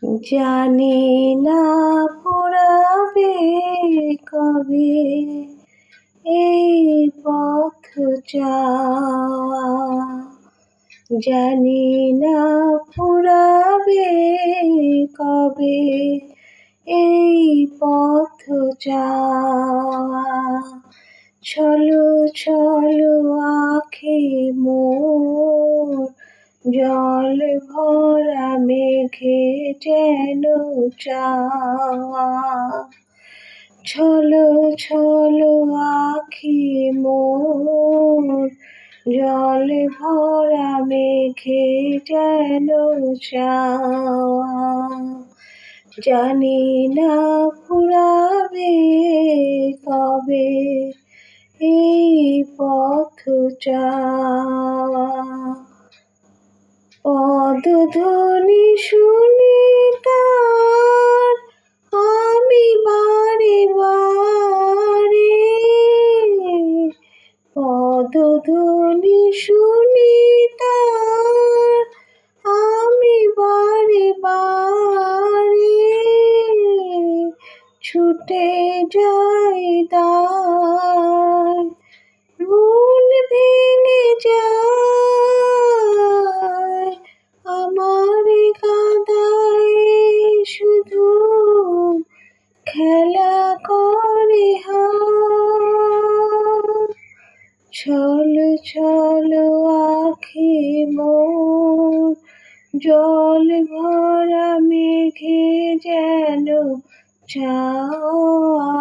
জানি না ফুরাবে কবে এই পথ যাওয়া, জানি না ফুরাবে কবে এই পথ যাওয়া। চলো চলো আঁখি মোর, জল ভরা মেঘে যেন চাওয়া। চলো চলো আঁখি মোর, জল ভরা মেঘে যেন চাওয়া। জানি না ফুরাবে কবে এই পথ যাওয়া। পদধ্বনি শুনি তার আমি বারে বারে, পদধ্বনি শুনি তার আমি বারে বারে, ছুটে যাই তার মন ভেঙে যায় আমার কাদায় শুধু খেলা করে হায়। চলো চলো আঁখি মোর, জল ভরা মেঘে যেন চাওয়া।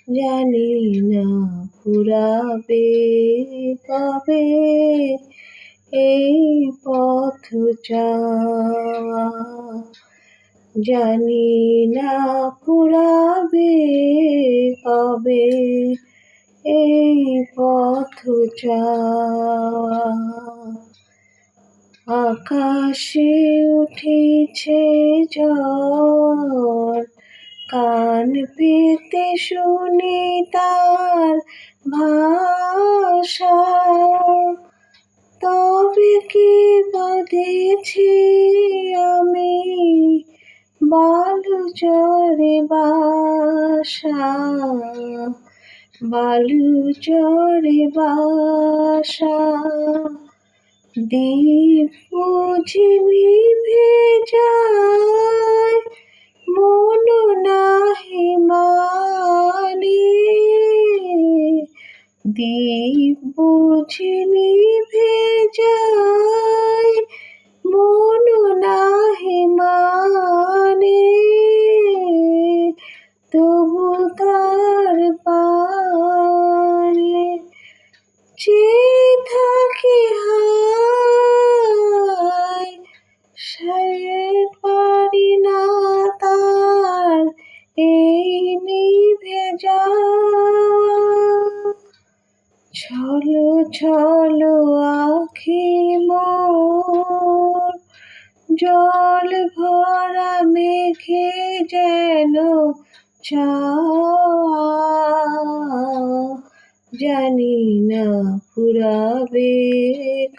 জানি না ফুরাবে কবে এই পথ যাওয়া, জানি না ফুরাবে কবে এই পথ যাওয়া। আকাশে উঠেছে ঝড়, কান পেতে শুনি তার ভাষা, তবে কি বাঁধেছি আমি বালু চরে বাসা, বালু চরে বাসা। দ্বীপ বুঝি নিভে যায় মন নাহি মানে, দ্বীপ বুঝি নিভে যায় মন নাহি মানে, তবু তার পানে চেয়ে থাকি হায়, সে পারি না তার এই নিভে যাওয়া। চলো চলো আঁখি মোর, জল ভরা মেঘে যেন চাওয়া। জানি না ফুরাবে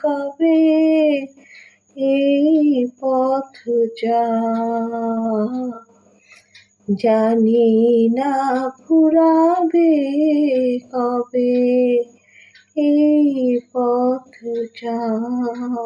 কবে এই পথ যাওয়া, জানি না ফুরাবে কবে এই পথ যাওয়া।